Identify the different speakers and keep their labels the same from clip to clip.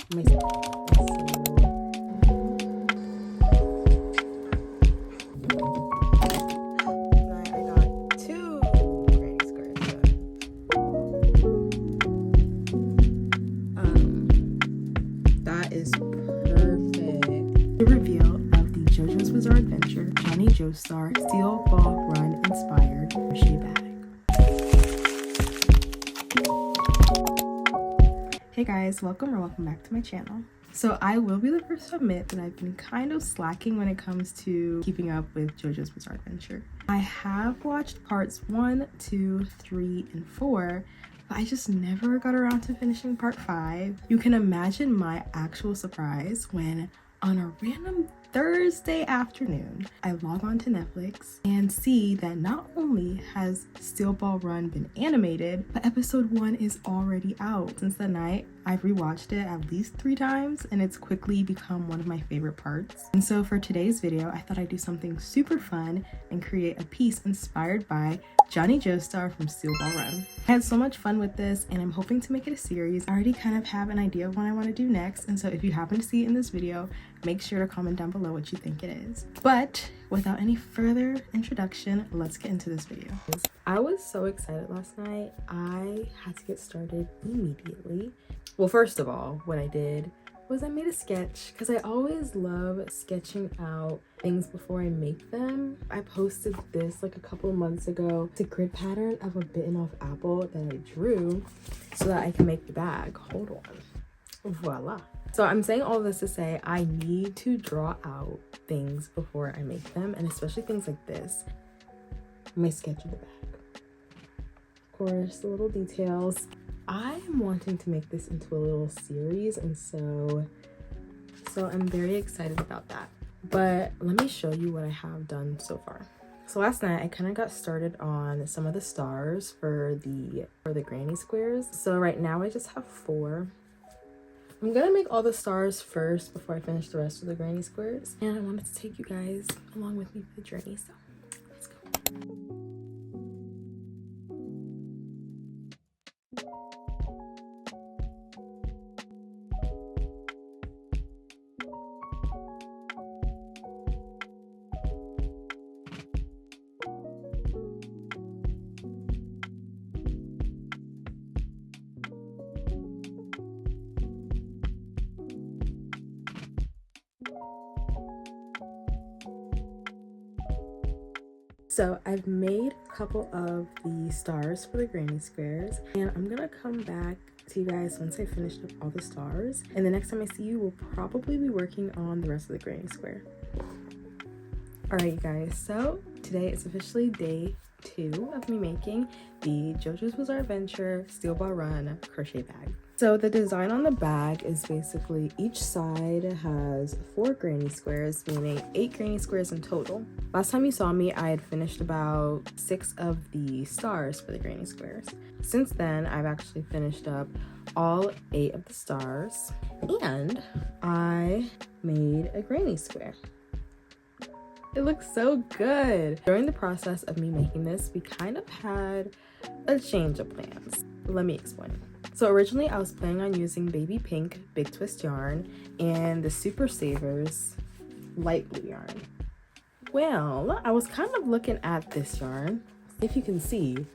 Speaker 1: That is perfect. The reveal of the JoJo's Bizarre Adventure Johnny Joestar Steel Ball Run inspired crochet bag. Hey guys, welcome back to my channel. So I will be the first to admit that I've been kind of slacking when it comes to keeping up with JoJo's Bizarre Adventure. I have watched parts 1, 2, 3, and 4, but I just never got around to finishing part 5. You can imagine my actual surprise when on a random Thursday afternoon, I log on to Netflix and see that not only has Steel Ball Run been animated, but episode 1 is already out. Since that night, I've rewatched it at least 3 times and it's quickly become one of my favorite parts. And so for today's video, I thought I'd do something super fun and create a piece inspired by Johnny Joestar from Steel Ball Run. I had so much fun with this and I'm hoping to make it a series. I already kind of have an idea of what I want to do next, and so if you happen to see it in this video, make sure to comment down below what you think it is. But without any further introduction, let's get into this video. I was so excited last night. I had to get started immediately. Well, first of all, what I did was I made a sketch because I always love sketching out things before I make them. I posted this like a couple of months ago. It's a grid pattern of a bitten off apple that I drew so that I can make the bag. Hold on. Voila. So I'm saying all this to say I need to draw out things before I make them, and especially things like this. My sketch of the bag. Of course, the little details. I'm wanting to make this into a little series, and so I'm very excited about that. But let me show you what I have done so far. So last night I kind of got started on some of the stars for the granny squares. So right now I just have 4. I'm gonna make all the stars first before I finish the rest of the granny squares, and I wanted to take you guys along with me for the journey, so let's go. So I've made a couple of the stars for the granny squares, and I'm gonna come back to you guys once I finished up all the stars, and the next time I see you, we'll probably be working on the rest of the granny square. Alright you guys, so today is officially day 2 of me making the JoJo's Bizarre Adventure Steel Ball Run crochet bag. So the design on the bag is basically each side has 4 granny squares, meaning 8 granny squares in total. Last time you saw me, I had finished about 6 of the stars for the granny squares. Since then, I've actually finished up all 8 of the stars, and I made a granny square. It looks so good. During the process of me making this, we kind of had a change of plans. Let me explain. So originally I was planning on using baby pink big twist yarn and the Super Savers light blue yarn. Well, I was kind of looking at this yarn. If you can see,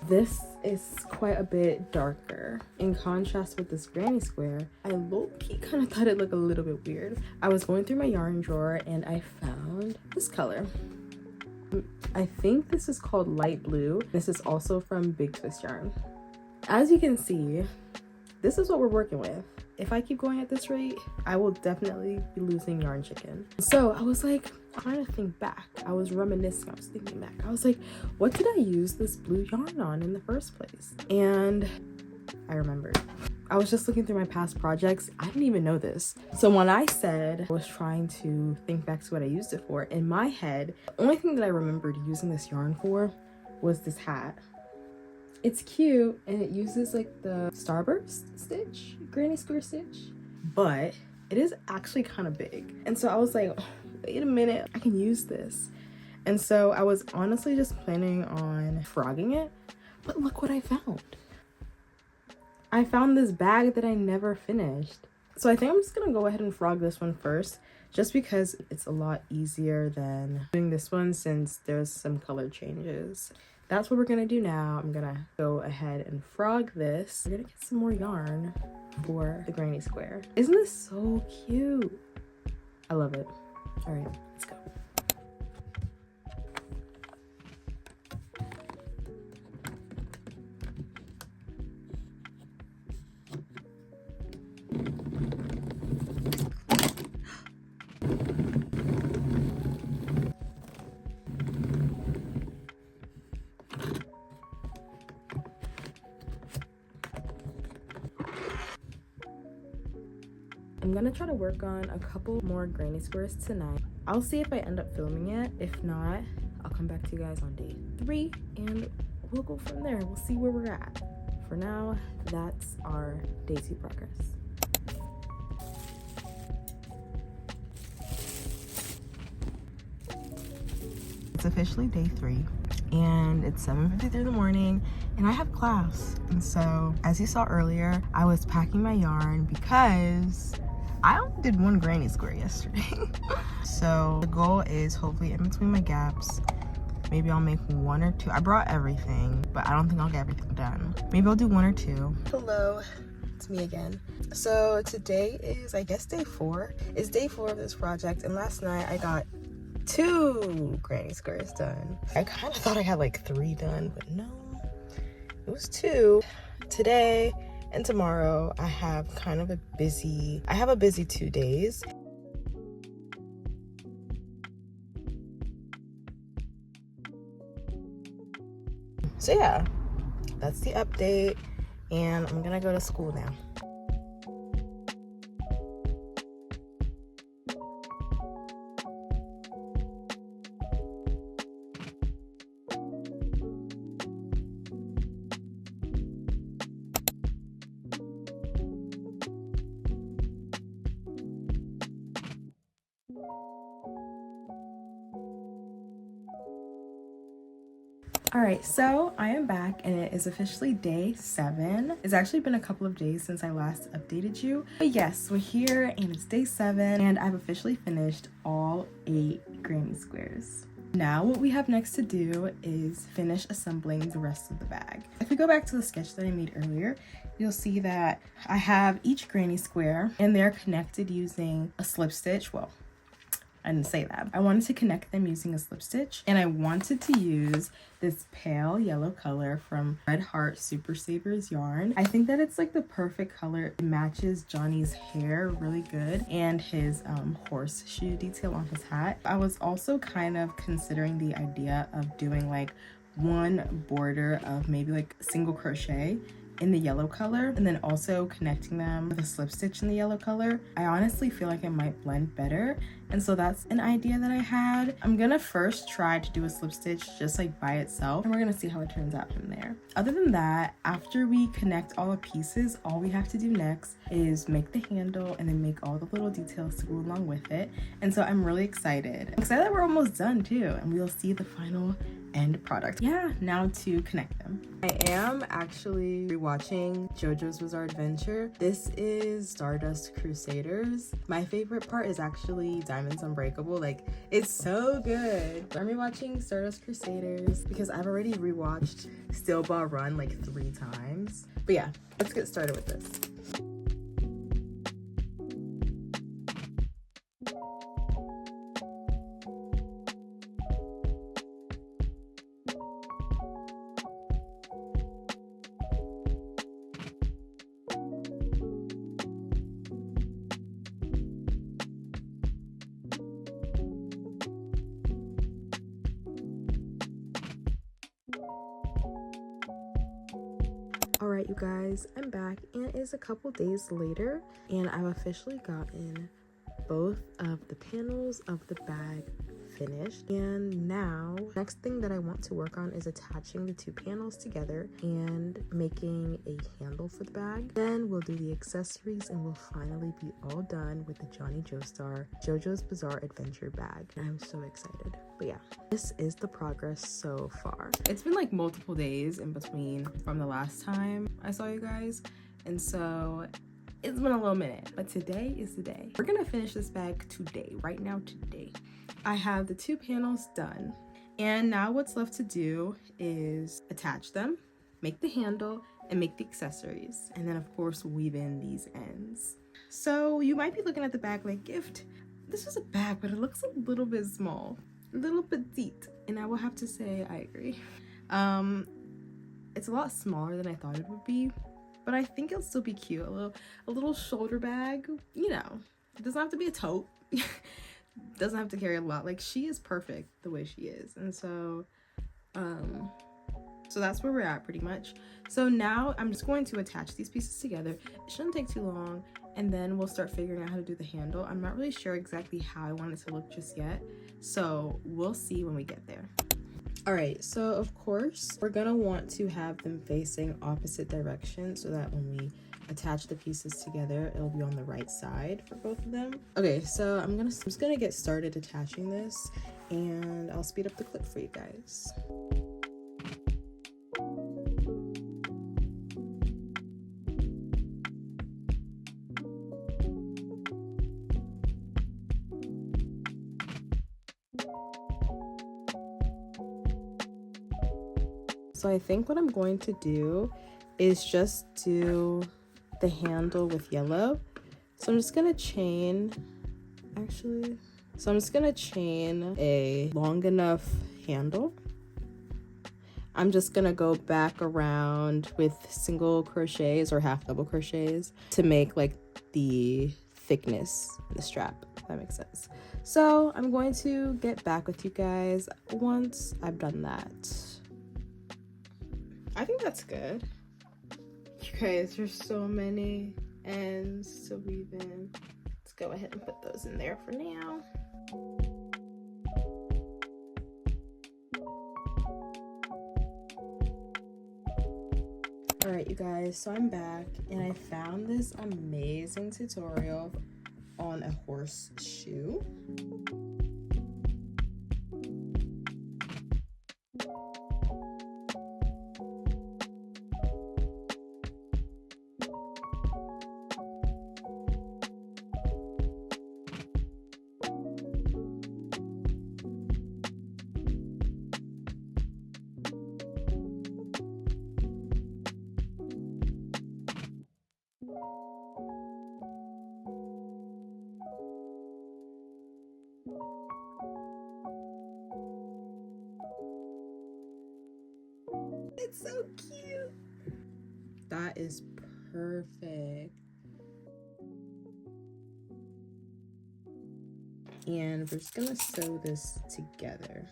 Speaker 1: this is quite a bit darker. In contrast with this granny square, I low-key kind of thought it looked a little bit weird. I was going through my yarn drawer and I found this color. I think this is called light blue. This is also from Big Twist yarn. As you can see, this is what we're working with. If I keep going at this rate, I will definitely be losing yarn chicken. So I was like trying to think back. I was reminiscing, I was thinking back. I was like, what did I use this blue yarn on in the first place? And I remembered. I was just looking through my past projects. I didn't even know this. So when I said I was trying to think back to what I used it for, in my head, the only thing that I remembered using this yarn for was this hat. It's cute and it uses like the starburst stitch, granny square stitch, but it is actually kind of big. And so I was like, wait a minute, I can use this. And so I was honestly just planning on frogging it, but look what I found. I found this bag that I never finished. So I think I'm just gonna go ahead and frog this one first, just because it's a lot easier than doing this one since there's some color changes. That's what we're gonna do now. I'm gonna go ahead and frog this. We're gonna get some more yarn for the granny square. Isn't this so cute? I love it. All right, let's go. I'm gonna try to work on a couple more granny squares tonight. I'll see if I end up filming it. If not, I'll come back to you guys on day 3 and we'll go from there. We'll see where we're at. For now, that's our day 2 progress. It's officially day 3 and it's 7:53 in the morning and I have class. And so, as you saw earlier, I was packing my yarn because I only did 1 granny square yesterday. So the goal is hopefully in between my gaps, maybe I'll make 1 or 2. I brought everything, but I don't think I'll get everything done. Maybe I'll do 1 or 2. Hello, it's me again. So today is, I guess, day 4. It's day 4 of this project, and last night I got 2 granny squares done. I kind of thought I had like 3 done, but no, it was 2. Today and tomorrow I have kind of a busy 2 days. So yeah, that's the update, and I'm gonna go to school now. Alright, so I am back and it is officially day 7. It's actually been a couple of days since I last updated you. But yes, we're here and it's day 7 and I've officially finished all 8 granny squares. Now what we have next to do is finish assembling the rest of the bag. If we go back to the sketch that I made earlier, you'll see that I have each granny square and they're connected using a slip stitch. Well, I didn't say that. I wanted to connect them using a slip stitch, and I wanted to use this pale yellow color from Red Heart Super Savers yarn. I think that it's like the perfect color. It matches Johnny's hair really good and his horseshoe detail on his hat. I was also kind of considering the idea of doing like 1 border of maybe like single crochet in the yellow color and then also connecting them with a slip stitch in the yellow color. I honestly feel like it might blend better, and so that's an idea that I had. I'm gonna first try to do a slip stitch just like by itself, and we're gonna see how it turns out from there. Other than that, after we connect all the pieces, all we have to do next is make the handle and then make all the little details to go along with it. And so I'm really excited. I'm excited that we're almost done too, and we'll see the final end product. Yeah, now to connect them. I am actually rewatching JoJo's Bizarre Adventure. This is Stardust Crusaders. My favorite part is actually Diamonds Unbreakable. Like, it's so good. I'm rewatching Stardust Crusaders because I've already rewatched Steel Ball Run like 3 times. But yeah, let's get started with this. Alright, you guys, I'm back and it is a couple days later and I've officially gotten both of the panels of the bag finished. And now, next thing that I want to work on is attaching the 2 panels together and making a handle for the bag. Then we'll do the accessories and we'll finally be all done with the Johnny Joestar JoJo's Bizarre Adventure bag. I'm so excited. But yeah, this is the progress so far. It's been like multiple days in between from the last time I saw you guys. and so it's been a little minute, but today is the day. We're gonna finish this bag today, right now, today. I have the 2 panels done, and now what's left to do is attach them, make the handle, and make the accessories, and then of course weave in these ends. So you might be looking at the bag like, Gift, this is a bag, but it looks a little bit small, a little petite, and I will have to say I agree. It's a lot smaller than I thought it would be, but I think it'll still be cute. A little shoulder bag, you know. It doesn't have to be a tote. Doesn't have to carry a lot. Like, she is perfect the way she is, and so that's where we're at pretty much. So now I'm just going to attach these pieces together. It shouldn't take too long, and then we'll start figuring out how to do the handle. I'm not really sure exactly how I want it to look just yet, so we'll see when we get there. All right, so of course we're gonna want to have them facing opposite directions so that when we attach the pieces together, it'll be on the right side for both of them. Okay, so I'm just gonna get started attaching this, and I'll speed up the clip for you guys. So I think what I'm going to do is just do the handle with yellow. So I'm just gonna chain, a long enough handle. I'm just gonna go back around with single crochets or half double crochets to make like the thickness in the strap, if that makes sense. So I'm going to get back with you guys once I've done that. I think that's good. You guys, there's so many ends to weave in. Let's go ahead and put those in there for now. All right, you guys, so I'm back, and I found this amazing tutorial on a horseshoe. It's so cute. That is perfect. And we're just gonna sew this together.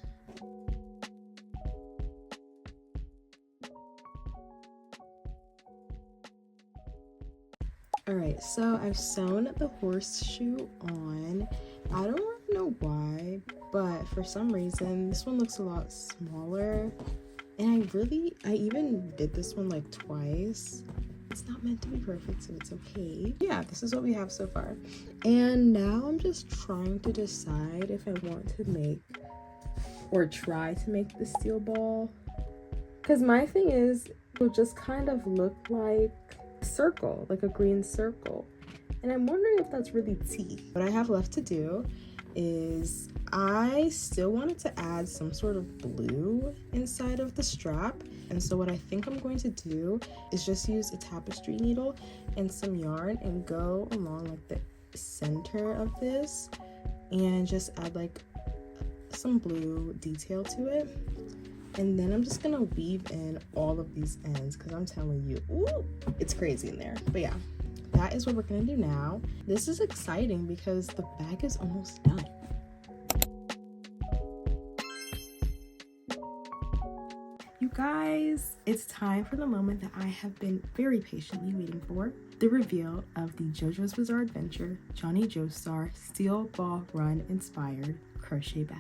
Speaker 1: All right, so I've sewn the horseshoe on. I don't really know why, but for some reason this one looks a lot smaller, and I even did this one like twice. It's not meant to be perfect, so it's okay. Yeah, this is what we have so far, and now I'm just trying to decide if I want to make or try to make the steel ball, because my thing is it'll just kind of look like a circle, like a green circle, and I'm wondering if that's really tea. What I have left to do is I still wanted to add some sort of blue inside of the strap, and so what I think I'm going to do is just use a tapestry needle and some yarn and go along like the center of this and just add like some blue detail to it, and then I'm just gonna weave in all of these ends because I'm telling you, ooh, it's crazy in there. But yeah, that is what we're gonna do now. This is exciting because the bag is almost done. You guys, it's time for the moment that I have been very patiently waiting for, the reveal of the JoJo's Bizarre Adventure Johnny Joestar Steel Ball Run inspired crochet bag.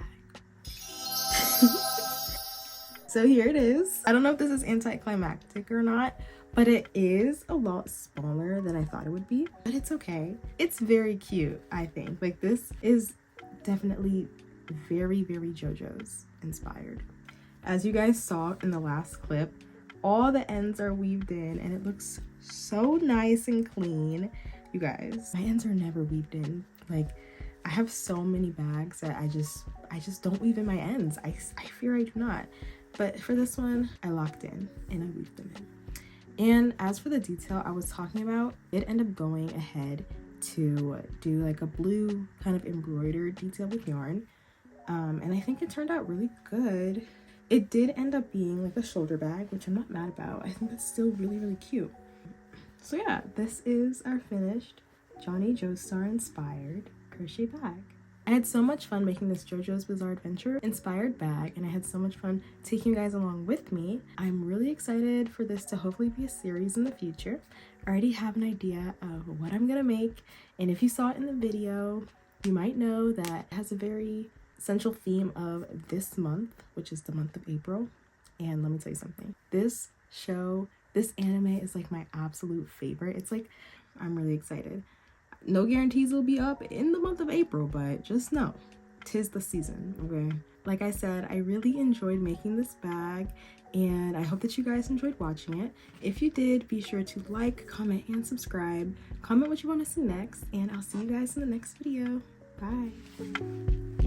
Speaker 1: So here it is. I don't know if this is anticlimactic or not, but it is a lot smaller than I thought it would be, but it's okay. It's very cute, I think. Like, this is definitely very, very JoJo's inspired. As you guys saw in the last clip, all the ends are weaved in and it looks so nice and clean. You guys, my ends are never weaved in. Like, I have so many bags that I just don't weave in my ends. I fear I do not. But for this one, I locked in and I weaved them in. And as for the detail I was talking about, it ended up going ahead to do like a blue kind of embroidered detail with yarn. And I think it turned out really good. It did end up being like a shoulder bag, which I'm not mad about. I think that's still really, really cute. So yeah, this is our finished Johnny Joestar inspired crochet bag. I had so much fun making this JoJo's Bizarre Adventure inspired bag, and I had so much fun taking you guys along with me. I'm really excited for this to hopefully be a series in the future. I already have an idea of what I'm gonna make, and if you saw it in the video, you might know that it has a very central theme of this month, which is the month of April. And let me tell you something, this anime is like my absolute favorite. It's like, I'm really excited. No guarantees it'll be up in the month of April, but just know, 'tis the season, okay? Like I said, I really enjoyed making this bag, and I hope that you guys enjoyed watching it. If you did, be sure to like, comment, and subscribe. Comment what you want to see next, and I'll see you guys in the next video. Bye.